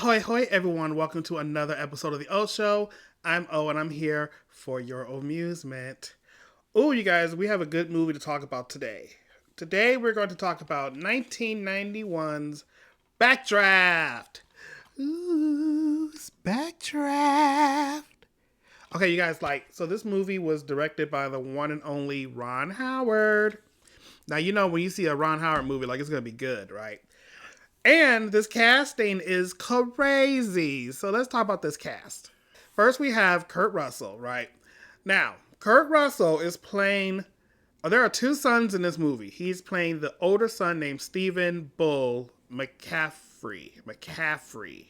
Ahoy, hoy, everyone. Welcome to another episode of The O Show. I'm O, and I'm here for your amusement. Oh, you guys, we have a good movie to talk about today. Today, we're going to talk about 1991's Backdraft. Ooh, it's Backdraft. Okay, you guys, so this movie was directed by the one and only Ron Howard. Now, you know, when you see a Ron Howard movie, it's going to be good, right? And this casting is crazy. So let's talk about this cast. First, we have Kurt Russell, right? Now, Kurt Russell is playing. There are two sons in this movie. He's playing the older son named Stephen Bull McCaffrey. McCaffrey,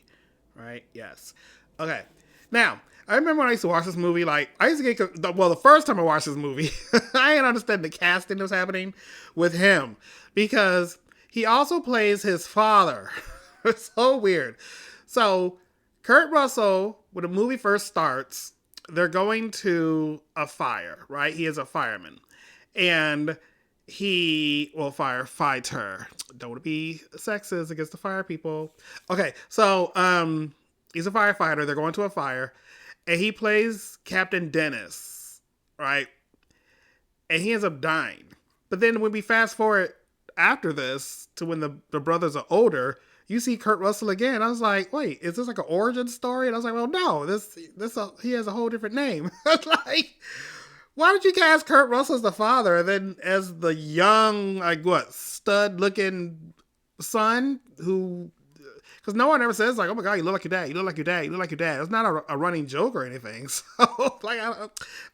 right? Yes. Okay. Now, I remember when I used to watch this movie, I used to get, the first time I watched this movie, I didn't understand the casting that was happening with him because he also plays his father. It's so weird. So, Kurt Russell, when the movie first starts, they're going to a fire, right? He is a fireman. And firefighter. Don't want to be sexist against the fire people. Okay, so he's a firefighter. They're going to a fire. And he plays Captain Dennis, right? And he ends up dying. But then when we fast forward after this to when the brothers are older, you see Kurt Russell again. I was like, wait, is this like an origin story? And I was like, well, no, he has a whole different name. Why did you cast Kurt Russell as the father and then as the young, stud looking son who, because no one ever says oh my God, you look like your dad, you look like your dad, you look like your dad. It's not a running joke or anything. So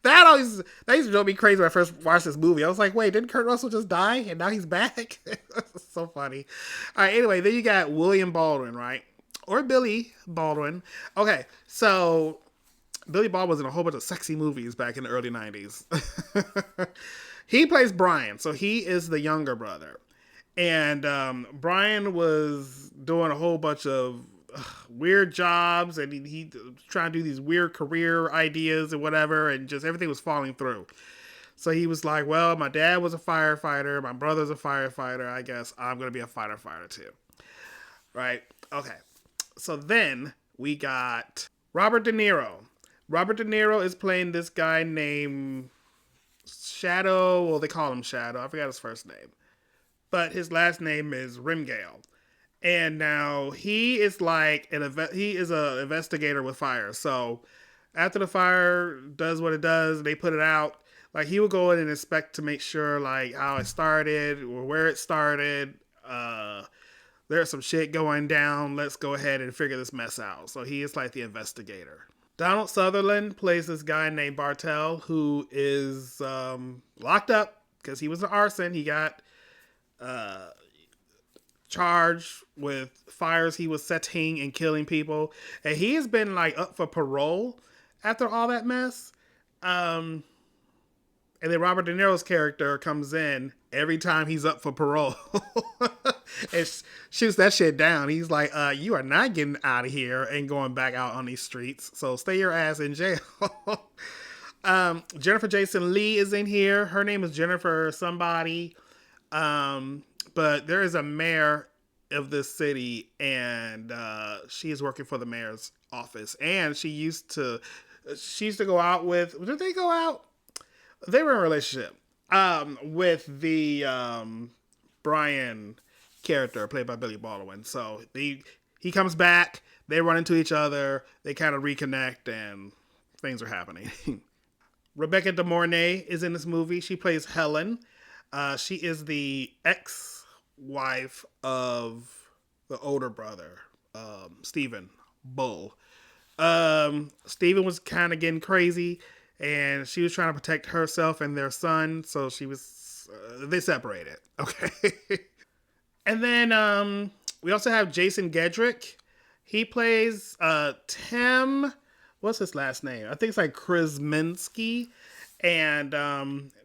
that used to drive me crazy when I first watched this movie. I was like, wait, didn't Kurt Russell just die and now he's back? So funny. All right, anyway, then you got William Baldwin, right? Or Billy Baldwin. Okay, so Billy Baldwin was in a whole bunch of sexy movies back in the early 90s. He plays Brian, so he is the younger brother. And Brian was doing a whole bunch of weird jobs, and he trying to do these weird career ideas and whatever, and just everything was falling through. So he was like, well, my dad was a firefighter, my brother's a firefighter, I guess I'm going to be a firefighter too. Right? Okay. So then we got Robert De Niro. Robert De Niro is playing this guy named Shadow. Well, they call him Shadow. I forgot his first name. But his last name is Rimgale. And now he is he is an investigator with fire. So after the fire does what it does, they put it out. He will go in and inspect to make sure how it started or where it started. There's some shit going down. Let's go ahead and figure this mess out. So he is the investigator. Donald Sutherland plays this guy named Bartell who is locked up because he was an arson. He got charged with fires he was setting and killing people. And he has been up for parole after all that mess. And then Robert De Niro's character comes in every time he's up for parole and shoots that shit down. He's like, you are not getting out of here and going back out on these streets. So stay your ass in jail. Jennifer Jason Leigh is in here. Her name is Jennifer somebody. But there is a mayor of this city, and she is working for the mayor's office. And she used to go out with, did they go out? They were in a relationship with the Brian character played by Billy Baldwin. So he comes back, they run into each other, they kind of reconnect, and things are happening. Rebecca De Mornay is in this movie. She plays Helen. She is the ex-wife of the older brother, Stephen Bull. Stephen was kind of getting crazy, and she was trying to protect herself and their son, so they separated. Okay. And then we also have Jason Gedrick. He plays Tim. What's his last name? I think it's Krasminski. And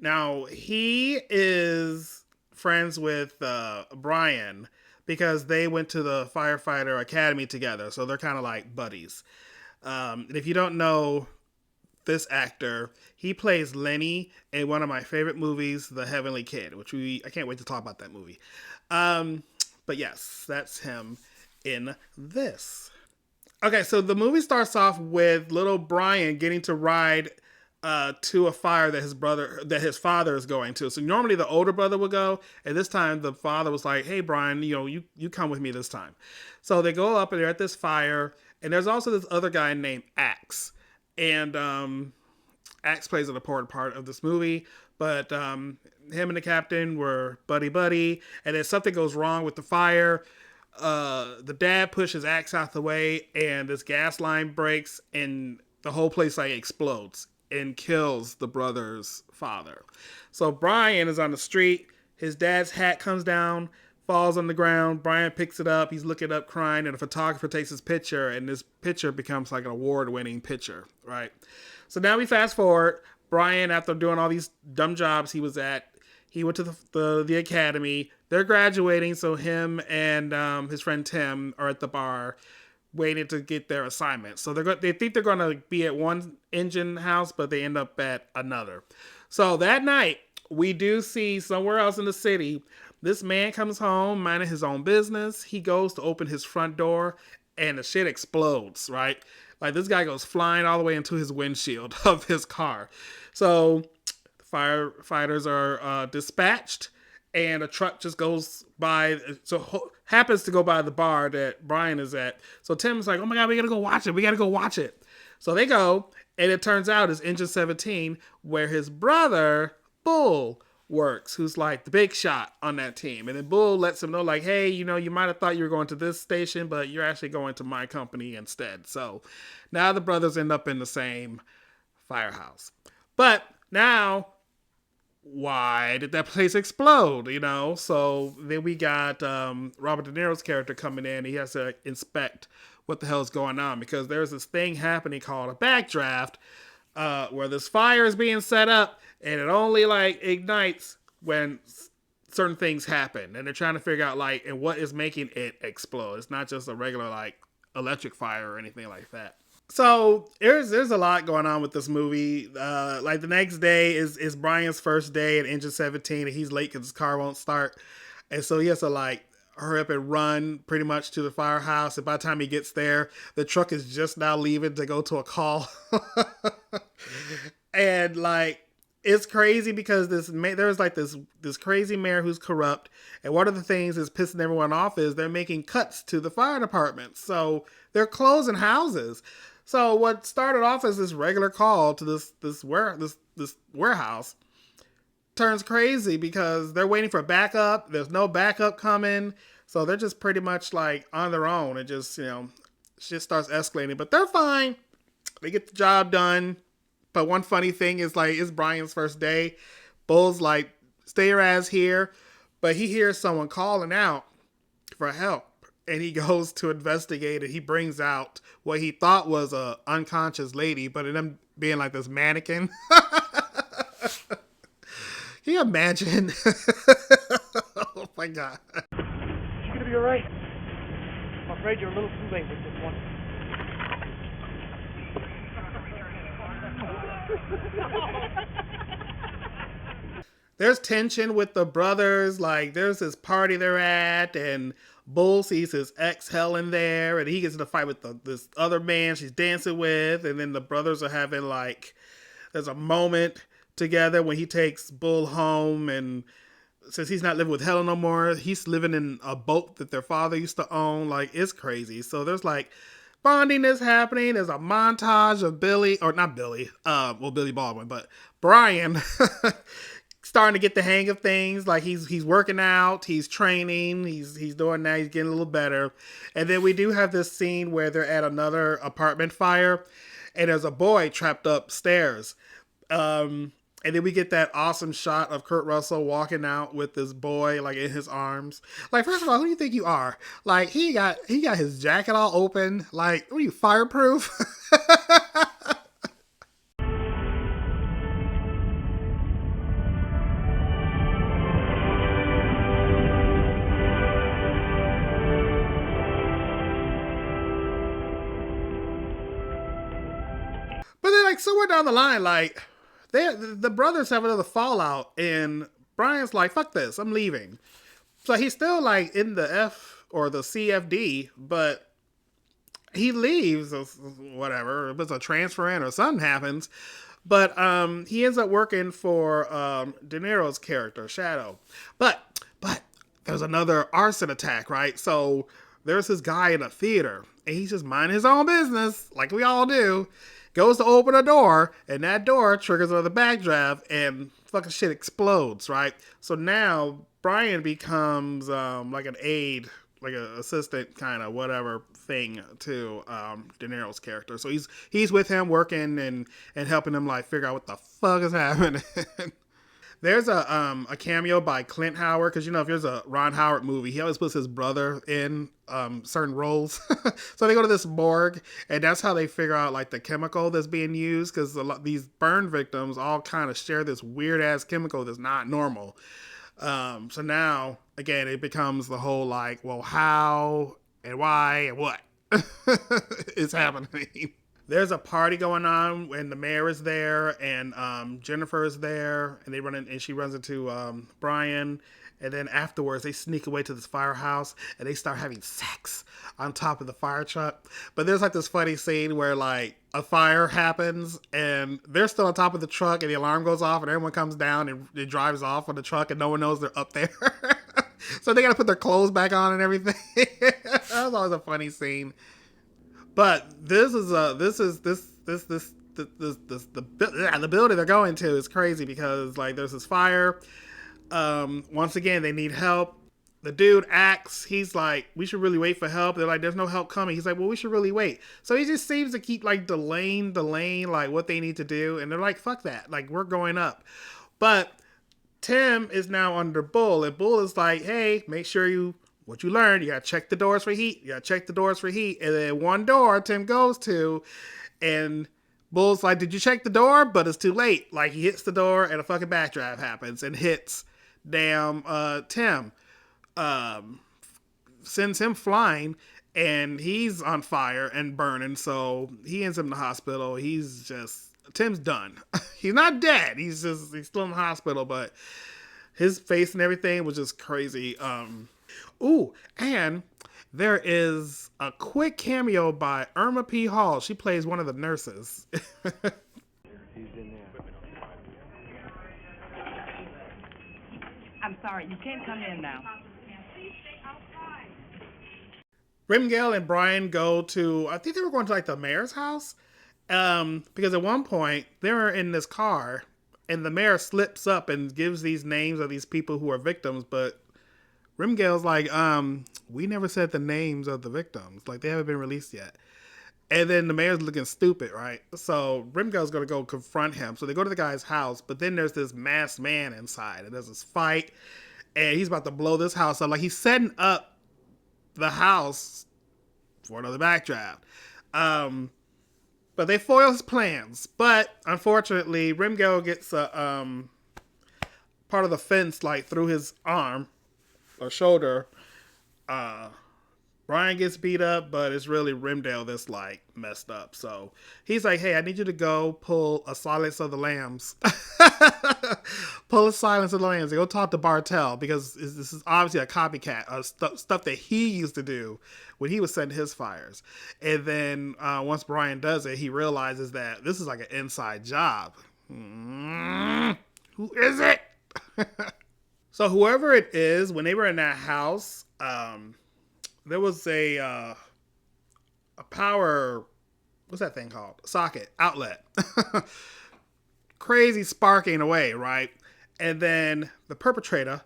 now he is friends with Brian because they went to the firefighter academy together. So they're kind of buddies. And if you don't know this actor, he plays Lenny in one of my favorite movies, The Heavenly Kid, which I can't wait to talk about that movie. But yes, that's him in this. Okay, so the movie starts off with little Brian getting to ride to a fire that his father is going to. So normally the older brother would go, and this time the father was like, "Hey, Brian, you come with me this time." So they go up and they're at this fire, and there's also this other guy named Axe, and Axe plays an important part of this movie. But him and the captain were buddy buddy, and then something goes wrong with the fire. The dad pushes Axe out the way, and this gas line breaks, and the whole place like explodes and kills the brother's father. So Brian is on the street. His dad's hat comes down, falls on the ground. Brian picks it up. He's looking up, crying, and a photographer takes his picture, and this picture becomes like an award-winning picture, right? So now we fast forward. Brian, after doing all these dumb jobs he was at, he went to the academy. They're graduating, so him and his friend Tim are at the bar waiting to get their assignment. So they think they're going to be at one engine house, but they end up at another. So that night, we do see somewhere else in the city, this man comes home minding his own business. He goes to open his front door, and the shit explodes, right? Like this guy goes flying all the way into his windshield of his car. So firefighters are dispatched, and a truck just goes by. So happens to go by the bar that Brian is at. So Tim's like, "Oh my god, we gotta go watch it. We gotta go watch it." So they go, and it turns out it's Engine 17, where his brother Bull works, who's like the big shot on that team. And then Bull lets him know, like, "Hey, you might have thought you were going to this station, but you're actually going to my company instead." So now the brothers end up in the same firehouse. But now, why did that place explode? So then we got Robert De Niro's character coming in. He has to inspect what the hell is going on, because there's this thing happening called a backdraft, where this fire is being set up, and it only like ignites when certain things happen, and they're trying to figure out like and what is making it explode. It's not just a regular like electric fire or anything like that. So there's a lot going on with this movie. Like the next day is Brian's first day at Engine 17, and he's late because his car won't start, and so he has to like hurry up and run pretty much to the firehouse. And by the time he gets there, the truck is just now leaving to go to a call, and like it's crazy because there's like this crazy mayor who's corrupt, and one of the things that's pissing everyone off is they're making cuts to the fire department, so they're closing houses. So what started off as this regular call to this warehouse turns crazy because they're waiting for backup. There's no backup coming, so they're just pretty much like on their own. It just shit starts escalating, but they're fine. They get the job done. But one funny thing is like it's Brian's first day. Bull's like, "Stay your ass here," but he hears someone calling out for help. And he goes to investigate it. He brings out what he thought was a unconscious lady, but it ended up being like this mannequin. Can you imagine? Oh my god. You gonna be alright? I'm afraid you're a little too late with this one. There's tension with the brothers. Like there's this party they're at, and Bull sees his ex Helen there, and he gets in a fight with this other man she's dancing with, and then the brothers are having like there's a moment together when he takes Bull home, and since he's not living with Helen no more, he's living in a boat that their father used to own. Like it's crazy. So there's like bonding is happening. There's a montage of Billy, or not Billy, Billy Baldwin, but Brian starting to get the hang of things. Like he's working out, he's training, he's doing that, he's getting a little better. And then we do have this scene where they're at another apartment fire, and there's a boy trapped upstairs. And then we get that awesome shot of Kurt Russell walking out with this boy like in his arms. Like, first of all, who do you think you are? Like he got his jacket all open. Like, what are you, fireproof? But then, like, somewhere down the line, like, the brothers have another fallout, and Brian's like, "Fuck this, I'm leaving." So he's still like in the F or the CFD, but he leaves, or whatever. If it's a transfer in or something happens, but he ends up working for De Niro's character Shadow. But there's another arson attack, right? So there's this guy in a theater, and he's just minding his own business, like we all do. Goes to open a door, and that door triggers another backdraft, and fucking shit explodes, right? So now Brian becomes like an aide, like an assistant kind of whatever thing to De Niro's character. So he's with him working and helping him like figure out what the fuck is happening. There's a cameo by Clint Howard, because you know if there's a Ron Howard movie, he always puts his brother in certain roles. So they go to this morgue, and that's how they figure out like the chemical that's being used, because these burn victims all kind of share this weird ass chemical that's not normal. So now again, it becomes the whole like, well, how and why and what is happening. There's a party going on and the mayor is there and Jennifer is there and they run in and she runs into Brian, and then afterwards they sneak away to this firehouse and they start having sex on top of the fire truck. But there's like this funny scene where like a fire happens and they're still on top of the truck and the alarm goes off and everyone comes down and it drives off on the truck and no one knows they're up there. So they gotta put their clothes back on and everything. That was always a funny scene. But this is the building they're going to is crazy because like there's this fire. Once again, they need help. The dude acts. He's like, we should really wait for help. They're like, there's no help coming. He's like, well, we should really wait. So he just seems to keep like delaying like what they need to do. And they're like, fuck that. Like we're going up. But Tim is now under Bull, and Bull is like, hey, make sure what you learned, you gotta check the doors for heat. You gotta check the doors for heat. And then one door Tim goes to, and Bull's like, did you check the door? But it's too late. Like he hits the door and a fucking backdraft happens and hits damn Tim. Um, Sends him flying and he's on fire and burning. So he ends up in the hospital. Tim's done. He's not dead. He's still in the hospital, but his face and everything was just crazy. Ooh, and there is a quick cameo by Irma P. Hall. She plays one of the nurses. He's in there. I'm sorry, you can't come in now. Grimgale and Brian go to, I think they were going to like the mayor's house. Because at one point they were in this car and the mayor slips up and gives these names of these people who are victims, but Grimgale's like, we never said the names of the victims. Like, they haven't been released yet. And then the mayor's looking stupid, right? So Grimgale's going to go confront him. So they go to the guy's house, but then there's this masked man inside. And there's this fight, and he's about to blow this house up. Like, he's setting up the house for another backdraft. But they foil his plans. But, unfortunately, Grimgale gets a part of the fence, like, through his arm or shoulder. Brian gets beat up, but it's really Rimdale that's like messed up. So he's like, hey, I need you to go pull a Silence of the Lambs. Pull a Silence of the Lambs and go talk to Bartell, because this is obviously a copycat of stuff that he used to do when he was setting his fires. And then once Brian does it, he realizes that this is like an inside job. Who is it? So whoever it is, when they were in that house, there was a power, what's that thing called? Socket, outlet. Crazy sparking away, right? And then the perpetrator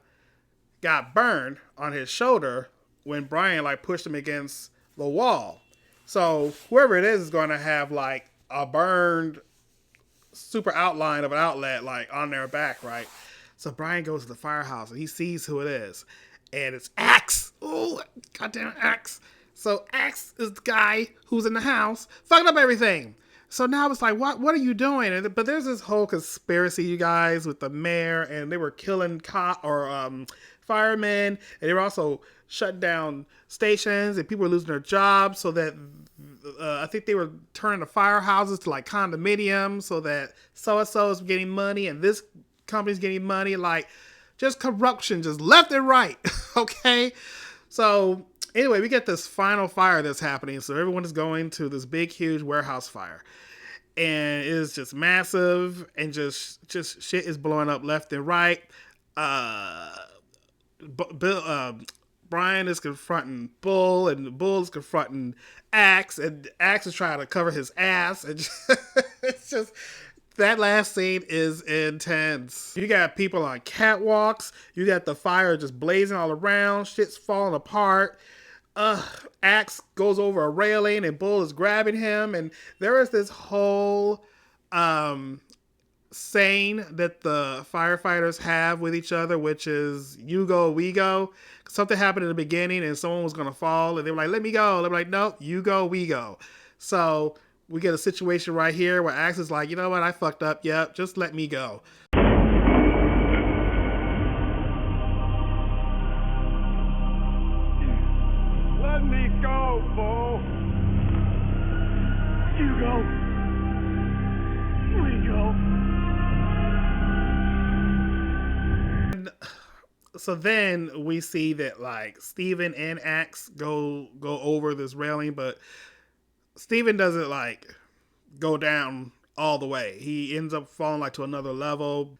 got burned on his shoulder when Brian like pushed him against the wall. So whoever it is going to have like a burned super outline of an outlet like on their back, right? So Brian goes to the firehouse and he sees who it is. And it's Axe. Oh, goddamn Axe. So Axe is the guy who's in the house, fucking up everything. So now it's like, what are you doing? But there's this whole conspiracy, you guys, with the mayor, and they were killing firemen, and they were also shutting down stations, and people were losing their jobs, so that I think they were turning the firehouses to like condominiums, so that so-and-so is getting money, and this company's getting money, like just corruption, just left and right. Okay, so Anyway, we get this final fire that's happening. So everyone is going to this big, huge warehouse fire. And it is just massive and just shit is blowing up left and right. Uh, Bill, Brian is confronting Bull, and Bull is confronting Axe, and Axe is trying to cover his ass. And it's just that last scene is intense. You got people on catwalks. You got the fire just blazing all around. Shit's falling apart. Axe goes over a railing, and Bull is grabbing him, and there is this whole saying that the firefighters have with each other, which is "you go, we go." Something happened in the beginning, and someone was gonna fall, and they were like, "Let me go." They're like, "Nope, you go, we go." So we get a situation right here where Axe is like, "You know what? I fucked up. Yep, just let me go." Let me go, Bull. You go. We go. So then we see that like Steven and Axe go over this railing, but Steven doesn't like go down all the way. He ends up falling like to another level.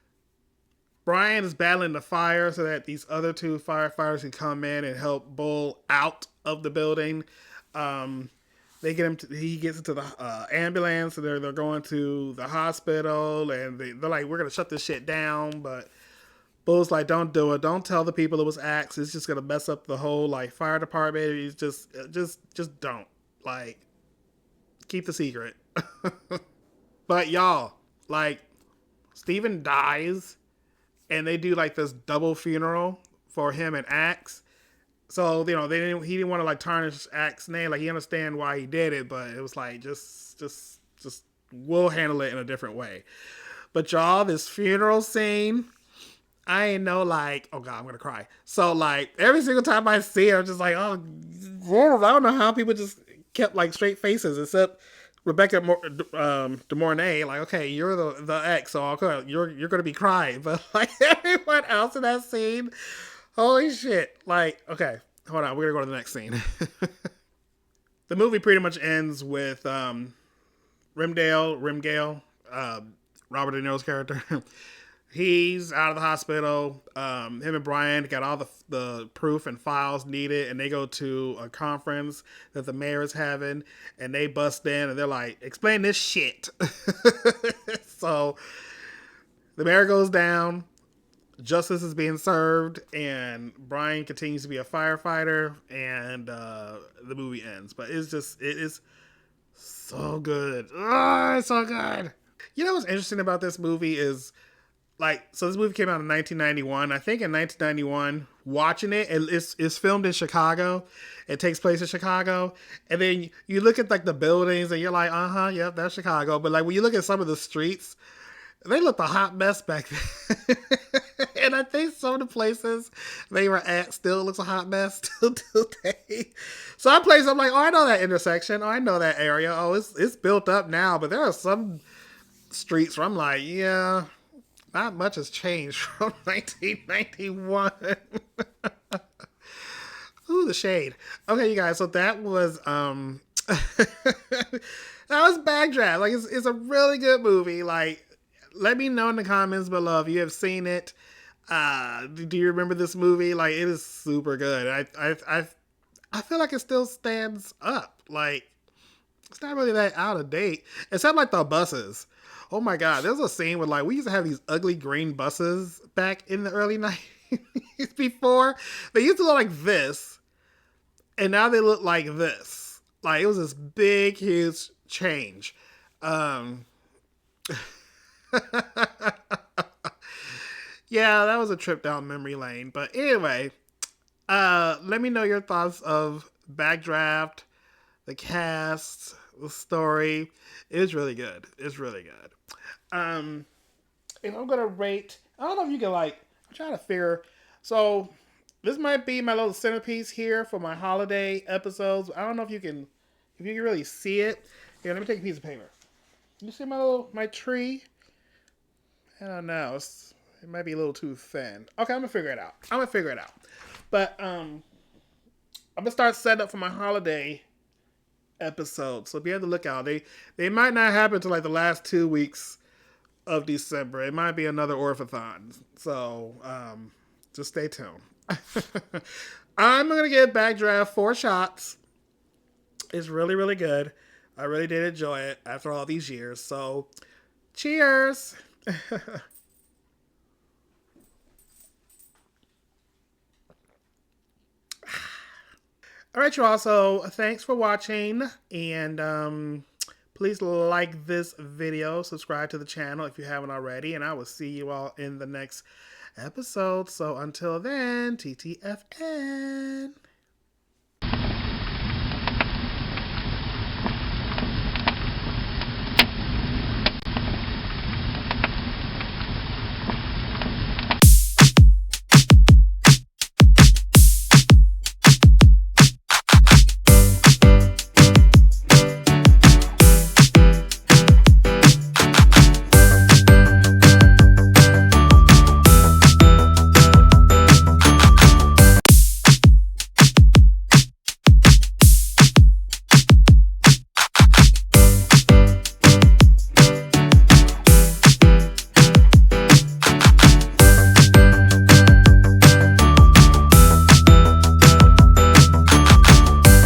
Brian is battling the fire so that these other two firefighters can come in and help Bull out of the building. They get him. He gets into the ambulance. So they're going to the hospital, and they're like, "We're gonna shut this shit down," but Bull's like, "Don't do it. Don't tell the people it was Axe. It's just gonna mess up the whole like fire department. He's just don't like keep the secret." But y'all, like, Steven dies, and they do like this double funeral for him and Axe. So he didn't want to like tarnish Axe's name. Like he understand why he did it, but it was like just we'll handle it in a different way. But y'all, this funeral scene. I ain't know, like, oh God, I'm gonna cry. So like every single time I see it, I'm just like, oh, I don't know how people just kept like straight faces, except Rebecca De Mornay. Like, okay, you're the ex, so okay, you're gonna be crying, but like everyone else in that scene, holy shit! Like, okay, hold on, we're gonna go to the next scene. The movie pretty much ends with Rimgale, Robert De Niro's character. He's out of the hospital. Him and Brian got all the proof and files needed, and they go to a conference that the mayor is having, and they bust in, and they're like, "Explain this shit." So the mayor goes down, justice is being served, and Brian continues to be a firefighter, and the movie ends. But it is so good. Oh, it's so good. You know what's interesting about this movie is, like, so this movie came out in 1991. I think in 1991, watching it's filmed in Chicago. It takes place in Chicago. And then you look at like the buildings and you're like, yep, that's Chicago. But like when you look at some of the streets, they looked a hot mess back then. And I think some of the places they were at still looks a hot mess till today. Some places I'm like, oh, I know that intersection. Oh, I know that area. Oh, it's built up now. But there are some streets where I'm like, yeah, not much has changed from 1991. Ooh, the shade. Okay, you guys. So that was that was Backdraft. Like, it's a really good movie. Like, let me know in the comments below if you have seen it. Do you remember this movie? Like, it is super good. I feel like it still stands up. Like, it's not really that out of date, except like the buses. Oh my God, there's a scene where like we used to have these ugly green buses back in the early 90s before. They used to look like this, and now they look like this. Like it was this big, huge change. Yeah, that was a trip down memory lane. But anyway, let me know your thoughts of Backdraft, the cast, the story. It's really good. It's really good. And I'm gonna rate. I don't know if you can like. I'm trying to figure. So this might be my little centerpiece here for my holiday episodes. I don't know if you can really see it. Here, let me take a piece of paper. You see my tree? I don't know. It might be a little too thin. Okay, I'm gonna figure it out. But I'm gonna start setting up for my holiday episode, so be on the lookout. They might not happen to like the last 2 weeks of December. It might be another orphathon. So just stay tuned. I'm gonna give Backdraft 4 shots. It's really, really good. I really did enjoy it after all these years. So cheers. All right, you all. So thanks for watching, and please like this video, subscribe to the channel if you haven't already, and I will see you all in the next episode. So until then, TTFN.